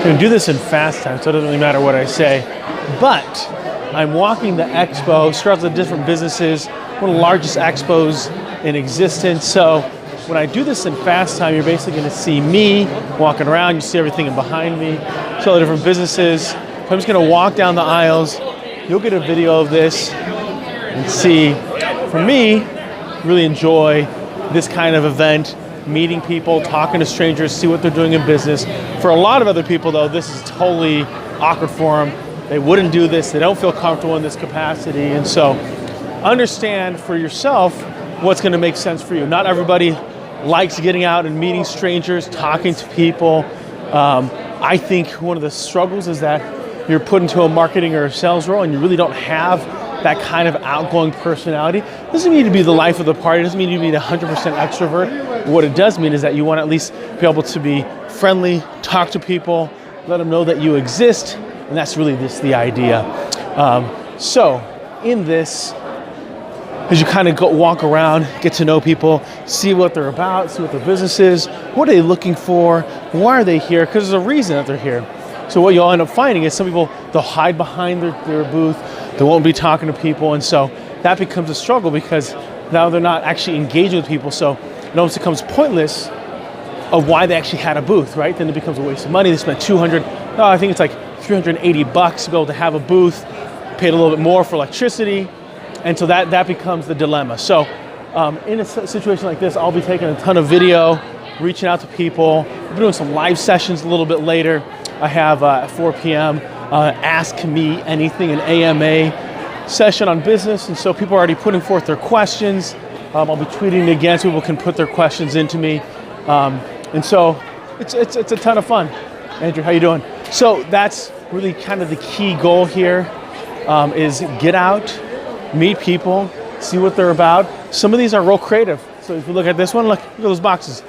gonna do this in fast time, so it doesn't really matter what I say. But I'm walking the expo, starts with different businesses, one of the largest expos in existence. So when I do this in fast time, you're basically gonna see me walking around, you see everything behind me, see all the different businesses. So I'm just gonna walk down the aisles. You'll get a video of this and see, for me, really enjoy this kind of event, meeting people, talking to strangers, see what they're doing in business. For a lot of other people though, this is totally awkward for them. They wouldn't do this, they don't feel comfortable in this capacity. And so understand for yourself what's gonna make sense for you. Not everybody likes getting out and meeting strangers, talking to people. I think one of the struggles is that you're put into a marketing or a sales role and you really don't have that kind of outgoing personality. It doesn't mean to be the life of the party, it doesn't mean you need 100% extrovert. What it does mean is that you want to at least be able to be friendly, talk to people, let them know that you exist, and that's really the idea. So in this, as you kind of walk around, get to know people, see what they're about, see what their business is, what are they looking for, why are they here, because there's a reason that they're here. So what you'll end up finding is some people, they'll hide behind their booth, they won't be talking to people, and so that becomes a struggle because now they're not actually engaging with people, so it almost becomes pointless of why they actually had a booth, right? Then it becomes a waste of money. They spent I think it's like $380 to be able to have a booth, paid a little bit more for electricity, and so that becomes the dilemma. So in a situation like this, I'll be taking a ton of video, reaching out to people. We'll be doing some live sessions a little bit later. I have at 4 p.m. Ask Me Anything, an AMA session on business, and so people are already putting forth their questions. I'll be tweeting again so people can put their questions into me, and so it's a ton of fun. Andrew, how you doing? So that's really kind of the key goal here, is get out, meet people, see what they're about. Some of these are real creative. So if you look at this one, look at those boxes.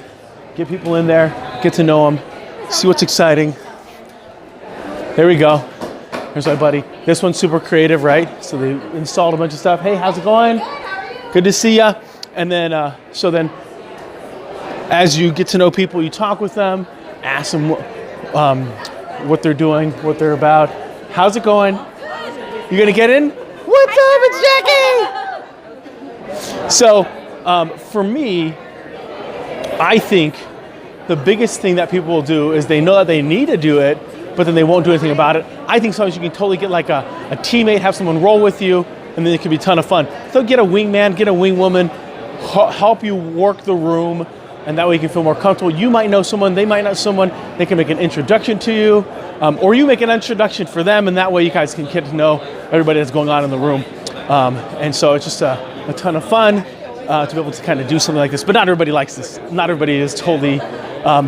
Get people in there, get to know them, see what's exciting. There we go. Here's my buddy. This one's super creative, right? So they installed a bunch of stuff. Hey, how's it going? Good to see ya. And then, so then, as you get to know people, you talk with them, ask them what they're doing, what they're about. How's it going? You gonna get in? What's up? It's Jackie. So, for me, I think the biggest thing that people will do is they know that they need to do it, but then they won't do anything about it. I think sometimes you can totally get like a teammate, have someone roll with you, and then it can be a ton of fun. So get a wingman, get a wingwoman, help you work the room, and that way you can feel more comfortable. You might know someone, they might know someone, they can make an introduction to you, or you make an introduction for them, and that way you guys can get to know everybody that's going on in the room. And so it's just a ton of fun to be able to kind of do something like this, but not everybody likes this. Not everybody is totally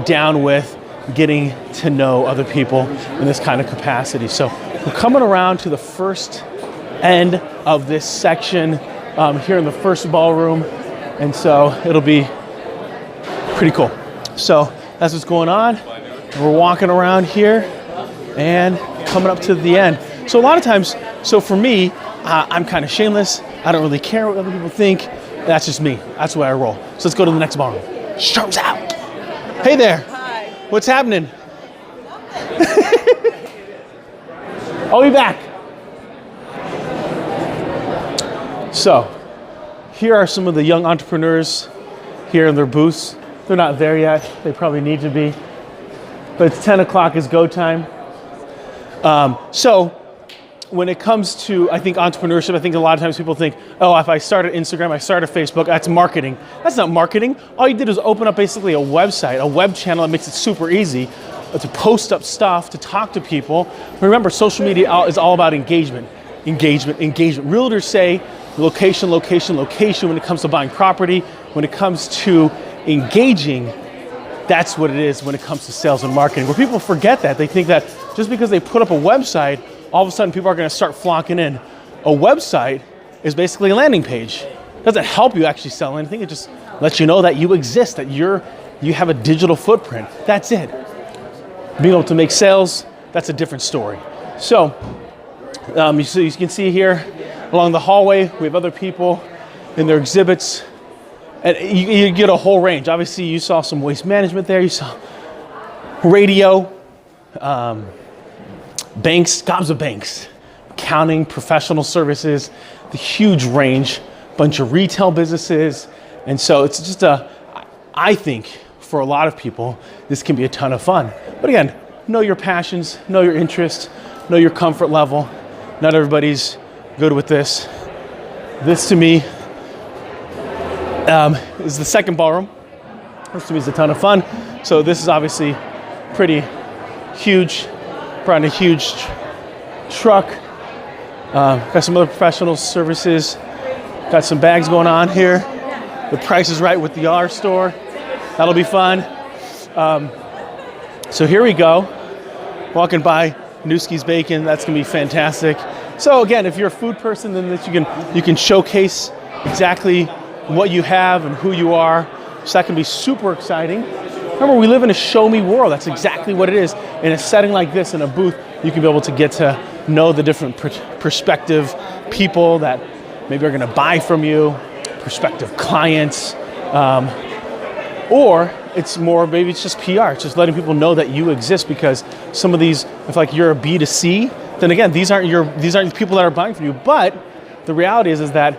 down with getting to know other people in this kind of capacity. So we're coming around to the first end of this section here in the first ballroom, and so it'll be pretty cool. So that's what's going on. We're walking around here and coming up to the end. So a lot of times, so for me, I'm kind of shameless. I don't really care what other people think. That's just me. That's the way I roll. So let's go to the next ballroom. Sherm's out. Hey there. What's happening? I'll be back. So, here are some of the young entrepreneurs here in their booths. They're not there yet. They probably need to be. But it's 10 o'clock is go time. So, when it comes to, I think, entrepreneurship, I think a lot of times people think, oh, if I start an Instagram, I start a Facebook, that's marketing. That's not marketing. All you did was open up basically a website, a web channel that makes it super easy to post up stuff, to talk to people. Remember, social media is all about engagement. Engagement, engagement. Realtors say location, location, location when it comes to buying property. When it comes to engaging, that's what it is when it comes to sales and marketing. Where people forget that. They think that just because they put up a website, all of a sudden people are gonna start flocking in. A website is basically a landing page. It doesn't help you actually sell anything. It just lets you know that you exist, that you have a digital footprint. That's it. Being able to make sales, that's a different story. So, you can see here along the hallway, we have other people in their exhibits. And you get a whole range. Obviously, you saw some waste management there. You saw radio. banks, gobs of banks, accounting, professional services, the huge range, bunch of retail businesses. And so it's just I think for a lot of people, this can be a ton of fun. But again, know your passions, know your interests, know your comfort level. Not everybody's good with this. This to me is the second ballroom. This to me is a ton of fun. So this is obviously pretty huge. Brought in a huge truck. Got some other professional services. Got some bags going on here. The Price is Right with the R store. That'll be fun. So here we go. Walking by Newski's Bacon. That's gonna be fantastic. So again, if you're a food person, then that you can showcase exactly what you have and who you are. So that can be super exciting. Remember, we live in a show me world. That's exactly what it is. In a setting like this, in a booth, you can be able to get to know the different perspective people that maybe are gonna buy from you, prospective clients, or it's more, maybe it's just PR. It's just letting people know that you exist, because some of these, if like you're a B2C, then again, these aren't the people that are buying from you. But the reality is that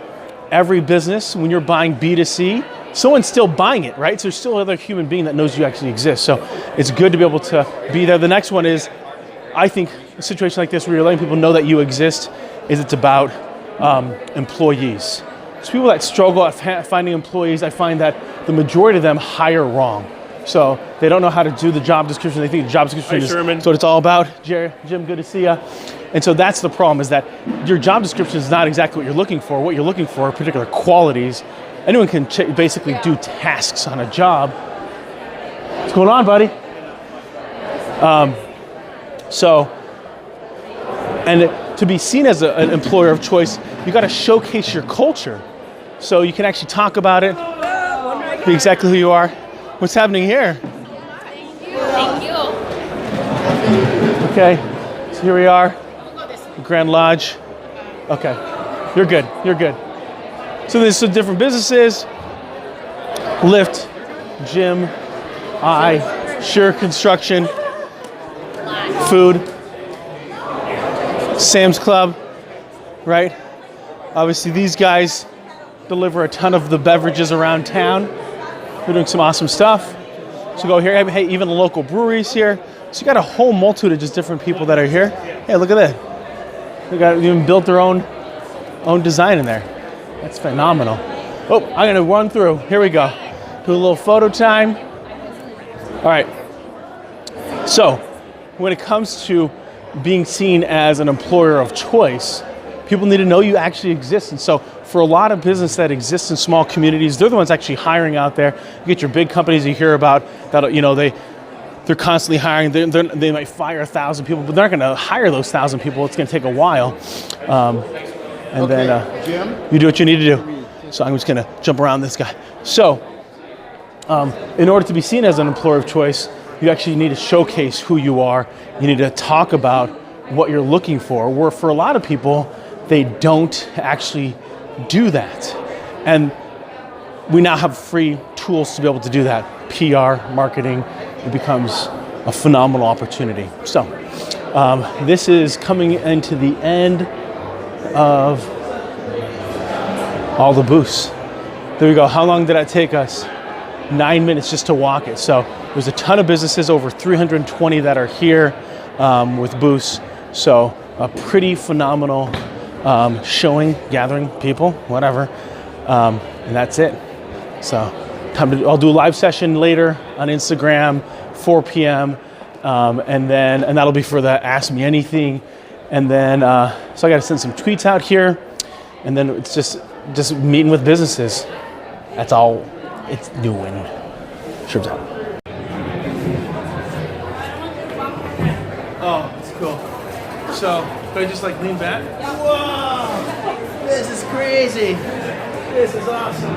every business, when you're buying B2C, someone's still buying it, right? So there's still another human being that knows you actually exist. So it's good to be able to be there. The next one is, I think, a situation like this where you're letting people know that you exist, is it's about employees. So people that struggle at finding employees, I find that the majority of them hire wrong. So they don't know how to do the job description. They think the job description is what it's all about. Jim, good to see you. And so that's the problem, is that your job description is not exactly what you're looking for. What you're looking for are particular qualities. Anyone can basically do tasks on a job. What's going on, buddy? And to be seen as an employer of choice, you got to showcase your culture. So you can actually talk about it, be exactly who you are. What's happening here? Thank you. Okay, so here we are, Grand Lodge. Okay, you're good, you're good. So there's some different businesses: Lyft, Gym, Sure Construction, food, Sam's Club, right? Obviously these guys deliver a ton of the beverages around town. They're doing some awesome stuff. So go here, hey, even the local breweries here. So you got a whole multitude of just different people that are here. Hey, look at that. They got even built their own design in there. That's phenomenal. Oh, I'm gonna run through. Here we go. Do a little photo time. All right. So when it comes to being seen as an employer of choice, people need to know you actually exist. And so for a lot of business that exists in small communities, they're the ones actually hiring out there. You get your big companies you hear about that, you know, they're constantly hiring. They might fire 1,000 people, but they're not going to hire those 1,000 people. It's going to take a while. Then you do what you need to do. So I'm just going to jump around this guy. So in order to be seen as an employer of choice, you actually need to showcase who you are. You need to talk about what you're looking for, where for a lot of people, they don't actually do that. And we now have free tools to be able to do that. PR, marketing, it becomes a phenomenal opportunity. So this is coming into the end of all the booths. There we go. How long did that take us? 9 minutes just to walk it. So there's a ton of businesses, over 320 that are here with booths. So a pretty phenomenal showing, gathering people, whatever, and that's it. So I'll do a live session later on Instagram, 4 p.m. And that'll be for the Ask Me Anything. And then so I got to send some tweets out here, and then it's just meeting with businesses. That's all it's doing. Sure. Oh, it's cool. So, could I just like lean back? Whoa! This is crazy. This is awesome.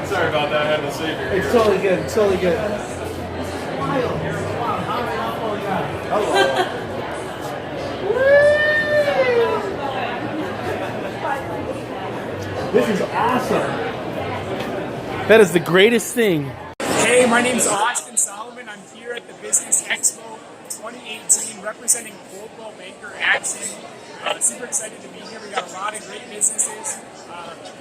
Sorry about that. I had to save you. It's totally good. It's totally good. This is awesome. That is the greatest thing. Hey, my name's Austin Solomon. I'm here at the Business Expo 2018, representing Coldwell Banker Action. Super excited to be here. We got a lot of great businesses.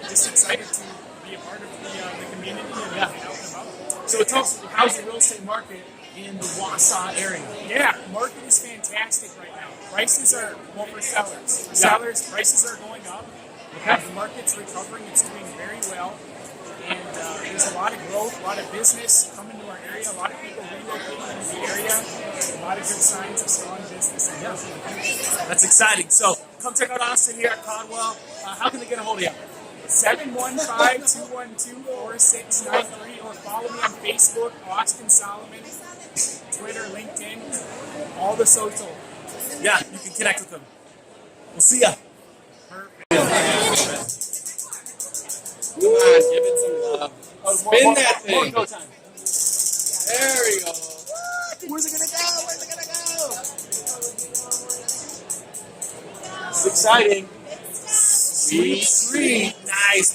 Just excited to be a part of the community and help them out. So tell us, how's the real estate market in the Wausau area? Yeah, market is fantastic right now. Prices are, well, for sellers. For sellers, prices are going up. The market's recovering. It's doing very well. And there's a lot of growth, a lot of business coming to our area, a lot of people relocating into the area, a lot of good signs of strong business and growth. That's exciting. So come check out Austin here at Caldwell. How can they get a hold of you? 715-212-4693 or follow me on Facebook, Austin Solomon, Twitter, LinkedIn, all the social. Yeah, you can connect with them. We'll see ya. Come on, give it some love. Spin that thing. More time. There we go. Where's it gonna go? Where's it gonna go? This is exciting. Sweet, sweet. Nice.